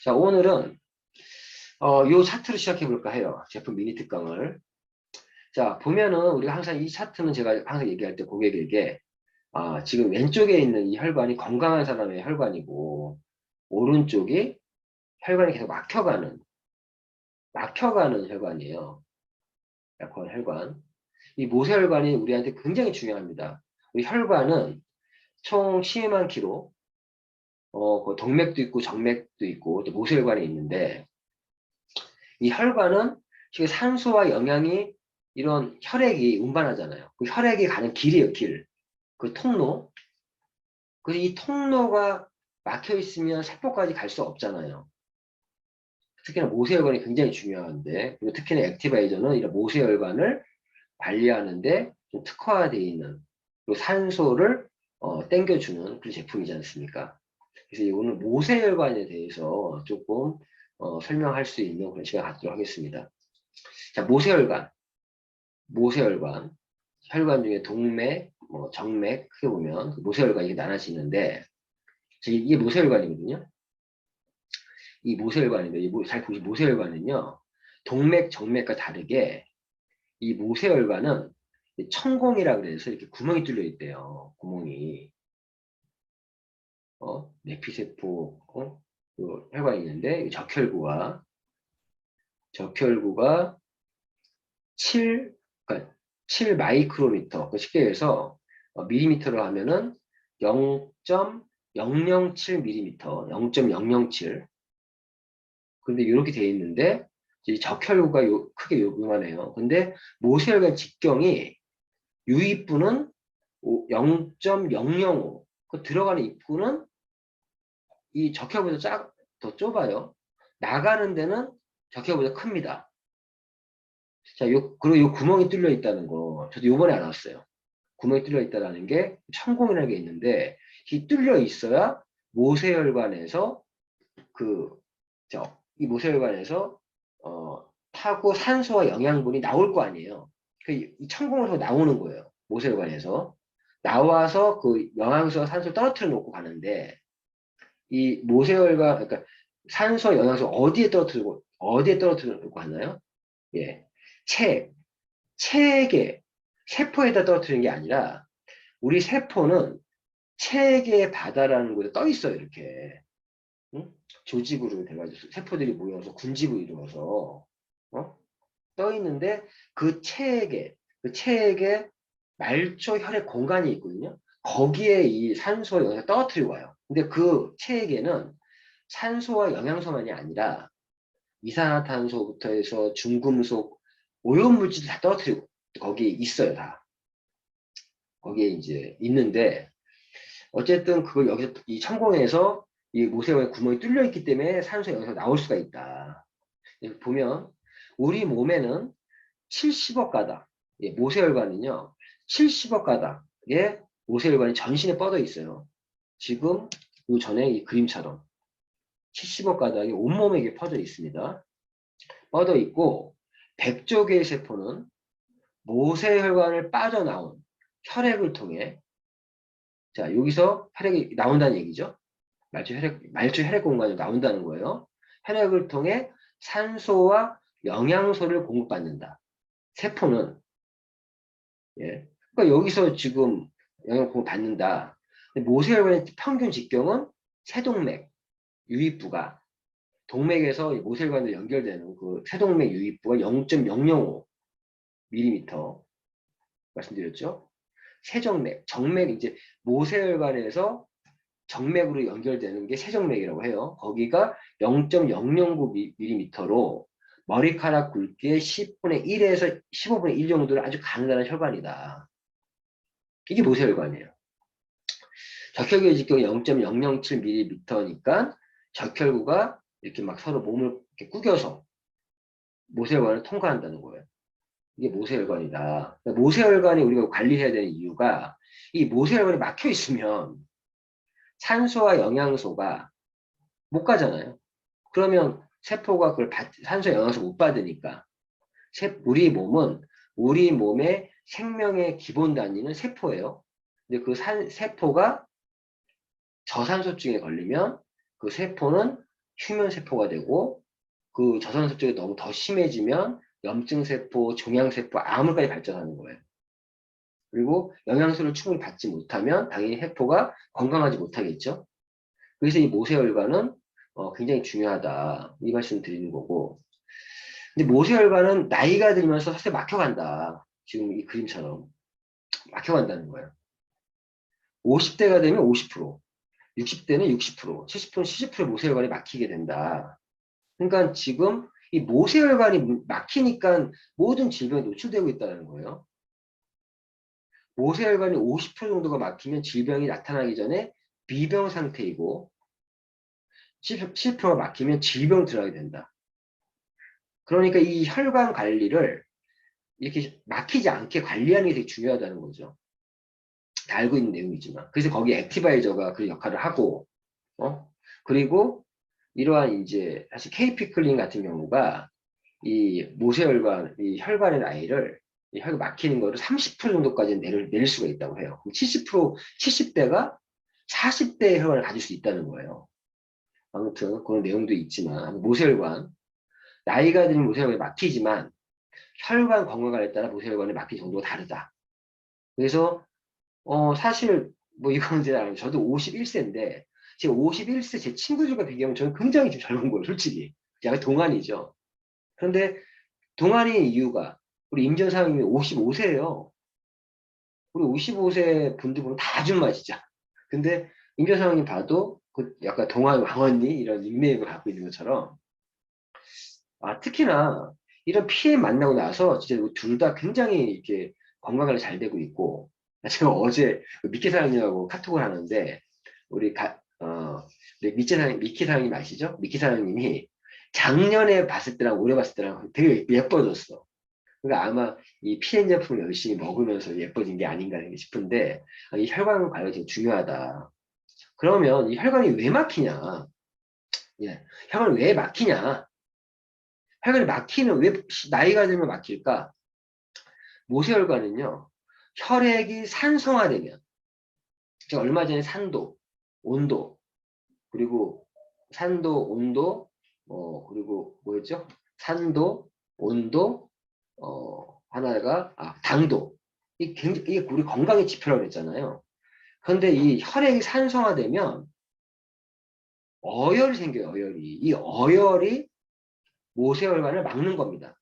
자, 오늘은 요 차트로 시작해 볼까 해요. 제품 미니 특강을. 자, 보면은 우리가 항상 이 차트는 제가 항상 얘기할 때 고객에게 지금 왼쪽에 있는 이 혈관이 건강한 사람의 혈관이고 오른쪽이 혈관이 계속 막혀가는 혈관이에요. 약한 혈관. 이 모세혈관이 우리한테 굉장히 중요합니다. 우리 혈관은 총 12만 킬로, 그 동맥도 있고 정맥도 있고 또 모세혈관이 있는데 이 혈관은 지금 산소와 영양이 이런 혈액이 운반하잖아요. 그 혈액이 가는 길이에요, 길. 그 통로. 그래서 이 통로가 막혀 있으면 세포까지 갈 수 없잖아요. 특히나 모세혈관이 굉장히 중요한데, 그리고 특히나 액티바이저는 이런 모세혈관을 관리하는데 좀 특화되어 있는, 그리고 산소를 땡겨주는 그런 제품이지 않습니까? 그래서 오늘 모세혈관에 대해서 조금 설명할 수 있는 그런 시간 갖도록 하겠습니다. 자, 모세혈관, 혈관 중에 동맥, 정맥 크게 보면 그 모세혈관 이게 나눠지는데 이게 모세혈관이거든요. 이 모세혈관인데 잘 보시 모세혈관은요. 동맥, 정맥과 다르게 이 모세혈관은 천공이라 그래서 이렇게 구멍이 뚫려 있대요. 구멍이 내피세포 그 혈관이 있는데 적혈구가 7 그러니까 7 마이크로미터 쉽게 해서 밀리미터로 하면은 0.007 밀리미터 0.007 근데 이렇게 돼 있는데 이 적혈구가 크게 요만해요. 근데 모세혈관 직경이 유입부는 0.005 그 들어가는 입구는 이 적혈보다 더 좁아요. 나가는 데는 적혈보다 큽니다. 자, 그리고 요 구멍이 뚫려 있다는 거, 저도 요번에 알았어요. 구멍이 뚫려 있다는 게 천공이라는 게 있는데, 이 뚫려 있어야 모세혈관에서 이 모세혈관에서, 타고 산소와 영양분이 나올 거 아니에요. 이 천공에서 나오는 거예요. 모세혈관에서. 나와서 그 영양소와 산소 떨어뜨려 놓고 가는데, 이 모세혈관, 그러니까 산소, 영양소 어디에 떨어뜨려 놓고 가나요? 예. 체, 체액에 세포에다 떨어뜨리는 게 아니라 우리 세포는 체액의 바다라는 곳에 떠 있어요. 이렇게 응? 조직으로 돼가지고 세포들이 모여서 군집을 이루어서 떠 있는데 그 체액에 말초 혈액 공간이 있거든요. 거기에 이 산소 영양을 떨어뜨리고 와요. 근데 그 체액에는 산소와 영양소만이 아니라 이산화탄소부터 해서 중금속 오염물질도 다 떨어뜨리고 거기에 있어요. 다 거기에 이제 있는데 어쨌든 그걸 여기서 이 천공에서 이 모세혈관 구멍이 뚫려 있기 때문에 산소 영양소가 나올 수가 있다. 보면 우리 몸에는 70억 가닥 모세혈관은요 70억 가닥의 모세혈관이 전신에 뻗어 있어요. 지금 요 전에 이 그림처럼 70억 가닥이 온몸에 퍼져 있습니다. 뻗어 있고 100조 개의 세포는 모세혈관을 빠져나온 혈액을 통해 자 여기서 혈액이 나온다는 얘기죠. 말초 혈액 공간으로 나온다는 거예요. 혈액을 통해 산소와 영양소를 공급받는다. 세포는 예. 그러니까 여기서 지금 영양 공급 받는다. 모세혈관의 평균 직경은 세동맥 유입부가 동맥에서 모세혈관으로 연결되는 그 세동맥 유입부가 0.005 밀리미터 말씀드렸죠. 세정맥, 정맥 이제 모세혈관에서 정맥으로 연결되는 게 세정맥이라고 해요. 거기가 0.009mm로 머리카락 굵기의 10분의 1에서 15분의 1 정도를 아주 가느다란 혈관이다. 이게 모세혈관이에요. 적혈구의 직경이 0.007mm니까 적혈구가 이렇게 막 서로 몸을 이렇게 구겨서 모세혈관을 통과한다는 거예요. 이게 모세혈관이다. 모세혈관이 우리가 관리해야 되는 이유가 이 모세혈관이 막혀 있으면 산소와 영양소가 못 가잖아요. 그러면 세포가 그걸 산소 영양소 못 받으니까 우리 몸의 생명의 기본 단위는 세포예요. 근데 그 세포가 저산소증에 걸리면 그 세포는 휴면세포가 되고 그 저선세 쪽이 너무 더 심해지면 염증세포, 종양세포, 암으로까지 발전하는 거예요. 그리고 영양소를 충분히 받지 못하면 당연히 세포가 건강하지 못하겠죠. 그래서 이 모세혈관은 굉장히 중요하다. 이 말씀 드리는 거고. 근데 모세혈관은 나이가 들면서 사실 막혀간다. 지금 이 그림처럼 막혀간다는 거예요. 50대가 되면 50%, 60대는 60%, 70%는 70% 모세혈관이 막히게 된다. 그러니까 지금 이 모세혈관이 막히니까 모든 질병에 노출되고 있다는 거예요. 모세혈관이 50% 정도가 막히면 질병이 나타나기 전에 미병 상태이고 70%가 막히면 질병 들어가게 된다. 그러니까 이 혈관 관리를 이렇게 막히지 않게 관리하는 게 되게 중요하다는 거죠. 다 알고 있는 내용이지만. 그래서 거기 액티바이저가 그 역할을 하고, 그리고 이러한 이제 사실 KP 클린 같은 경우가 이 모세혈관, 이 혈관의 나이를 이 혈관 막히는 거를 30% 정도까지 내릴 수가 있다고 해요. 그럼 70%, 70대가 40대의 혈관을 가질 수 있다는 거예요. 아무튼 그런 내용도 있지만 모세혈관, 나이가 들면 모세혈관이 막히지만 혈관 건강에 따라 모세혈관이 막힌 정도가 다르다. 그래서 사실 뭐 이건 이제 저도 51세인데 지금 51세 제 친구들과 비교하면 저는 굉장히 좀 젊은 거예요, 솔직히. 약간 동안이죠. 그런데 동안인 이유가 우리 임전 사장님이 55세예요. 우리 55세 분들 보면 다 아줌마 진짜. 근데 임전 사장님 봐도 그 약간 동안 왕언니 이런 닉네임을 갖고 있는 것처럼 특히나 이런 PM 만나고 나서 진짜 둘 다 굉장히 이렇게 건강관리 잘 되고 있고 제가 어제 미키 사장님하고 카톡을 하는데 우리 미키 사장님 아시죠? 미키 사장님이 작년에 봤을 때랑 올해 봤을 때랑 되게 예뻐졌어. 그러니까 아마 이 PN 제품을 열심히 먹으면서 예뻐진 게 아닌가 싶은데 이 혈관 관리가 되게 중요하다. 그러면 이 혈관이 왜 막히냐? 예, 혈관이 왜 막히냐? 혈관이 막히는 왜 나이가 들면 막힐까? 모세혈관은요. 혈액이 산성화되면 제가 얼마 전에 산도, 온도, 그리고 산도, 온도, 그리고 뭐였죠? 산도, 온도, 하나가 당도. 이게 우리 건강의 지표라고 했잖아요. 그런데 이 혈액이 산성화되면 어혈이 생겨요. 어혈이. 이 어혈이 모세혈관을 막는 겁니다.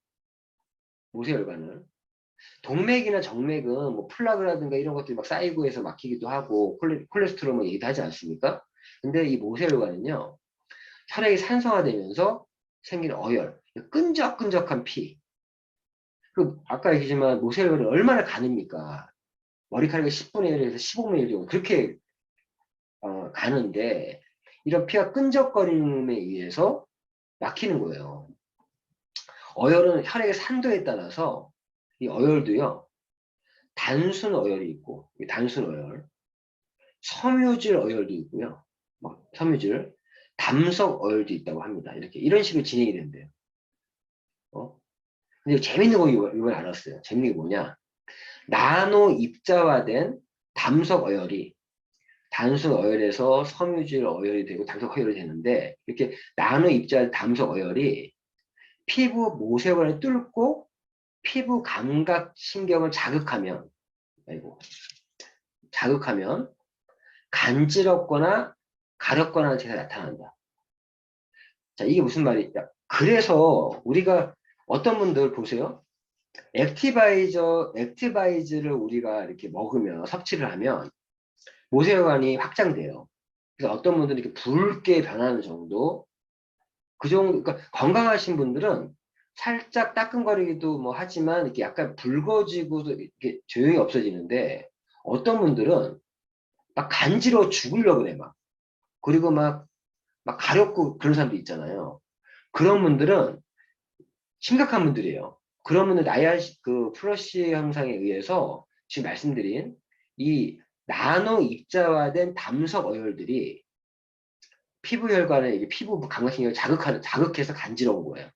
모세혈관을. 동맥이나 정맥은 뭐 플라그라든가 이런 것들이 막 쌓이고 해서 막히기도 하고 콜레스테롤 뭐 얘기도 하지 않습니까? 근데 이 모세혈관은요. 혈액이 산성화되면서 생기는 어혈, 끈적끈적한 피. 아까 얘기했지만 모세혈관이 얼마나 가늡니까? 머리카락이 10분의 1에서 15분의 1 정도 그렇게 가는데 이런 피가 끈적거림에 의해서 막히는 거예요. 어혈은 혈액의 산도에 따라서 이 어혈도요. 단순 어혈이 있고 단순 어혈, 섬유질 어혈도 있고요. 섬유질, 담석 어혈도 있다고 합니다. 이렇게 이런 식으로 진행이 된대요. 근데 재밌는 거 이번에 알았어요. 재밌는 게 뭐냐? 나노 입자화된 담석 어혈이 단순 어혈에서 섬유질 어혈이 되고 담석 어혈이 되는데 이렇게 나노 입자화된 담석 어혈이 피부 모세혈관을 뚫고 피부 감각 신경을 자극하면 간지럽거나 가렵거나 하는 증상이 나타난다. 자, 이게 무슨 말이냐? 그래서 우리가 어떤 분들 보세요. 액티바이즈를 우리가 이렇게 먹으면 섭취를 하면 모세혈관이 확장돼요. 그래서 어떤 분들은 이렇게 붉게 변하는 정도, 그 정도, 그러니까 건강하신 분들은 살짝 따끔거리기도 뭐 하지만 이렇게 약간 붉어지고 이렇게 조용히 없어지는데 어떤 분들은 막 간지러워 죽으려고 그래 막. 그리고 막 가렵고 그런 사람도 있잖아요. 그런 분들은 심각한 분들이에요. 그런 분들 그 플러시 현상에 의해서 지금 말씀드린 이 나노 입자화된 담석 어혈들이 피부 혈관에 이게 피부 감각신경을 자극해서 간지러운 거예요.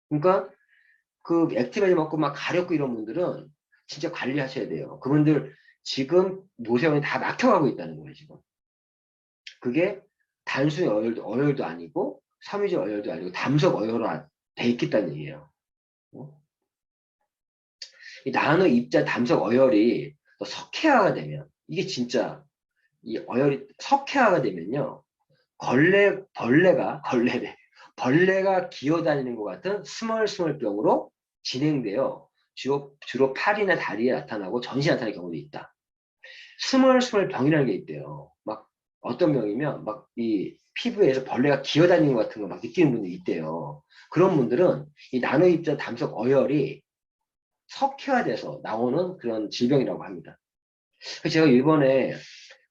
그러니까 그 액티바이저 먹고 막 가렵고 이런 분들은 진짜 관리하셔야 돼요. 그분들 지금 모세혈관이 다 막혀가고 있다는 거예요, 지금. 그게 단순히 어혈도 아니고 섬유질 어혈도 아니고 담석 어혈로 돼 있겠다는 얘기예요. 이 나노 입자 담석 어혈이 또 석회화가 되면 이게 진짜 이 어혈이 석회화가 되면요. 벌레가 기어다니는 것 같은 스멀스멀병으로 진행되어 주로 팔이나 다리에 나타나고 전시에 나타나는 경우도 있다. 스멀스멀병이라는 게 있대요. 막 어떤 병이면 막 이 피부에서 벌레가 기어다니는 것 같은 거 막 느끼는 분들이 있대요. 그런 분들은 이 나노입자 담석 어혈이 석회화돼서 나오는 그런 질병이라고 합니다. 그래서 제가 이번에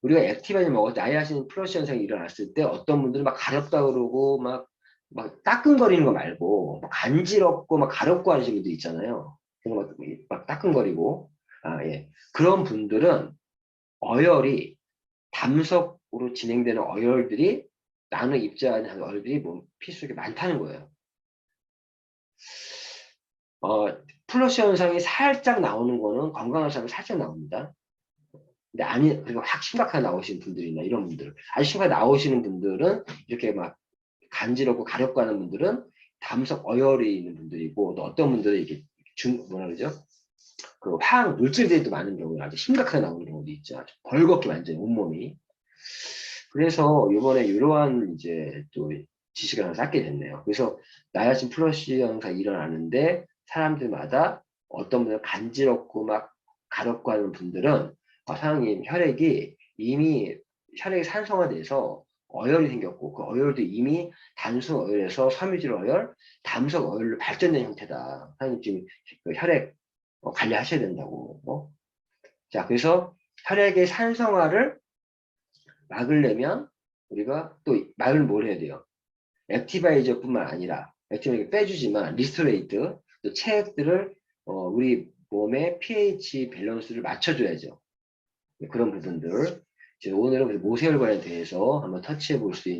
우리가 액티바이저 먹을 때 나이아신 플러스 현상이 일어났을 때 어떤 분들은 막 가렵다 그러고 막 따끔거리는 거 말고 막 간지럽고 막 가렵고 하시는 분들 있잖아요. 막 따끔거리고 예. 그런 분들은 어혈이 담석으로 진행되는 어혈들이 나노 입자하는 어혈들이 피 속에 많다는 거예요. 플러스 현상이 살짝 나오는 거는 건강한 사람이 살짝 나옵니다. 근데 그리고 확 심각하게 나오시는 분들이나 이런 분들, 아주 심각하게 나오시는 분들은 이렇게 막 간지럽고 가렵고 하는 분들은 담석 어혈이 있는 분들이고, 또 어떤 분들은 이게 뭐라 그러죠? 그 화학 물질들이 또 많은 경우에 아주 심각하게 나오는 경우도 있죠. 아주 벌겋게 완전히 온몸이. 그래서 이번에 이러한 이제 또 지식을 하나 쌓게 됐네요. 그래서 나야신 플러스 현상이 일어나는데 사람들마다 어떤 분들은 간지럽고 막 가렵고 하는 분들은 사장님 혈액이 이미 혈액이 산성화돼서 어혈이 생겼고 그 어혈도 이미 단순 어혈에서 섬유질 어혈, 담석 어혈로 발전된 형태다. 사장님 지금 그 혈액 관리하셔야 된다고. 자, 그래서 혈액의 산성화를 막으려면 우리가 또 막을 뭘 해야 돼요? 액티바이저뿐만 아니라 액티바이저 빼주지만 리스토레이트 또 체액들을 우리 몸의 pH 밸런스를 맞춰줘야죠. 그런 부분들 오늘은 모세혈관에 대해서 한번 터치해 볼 수 있는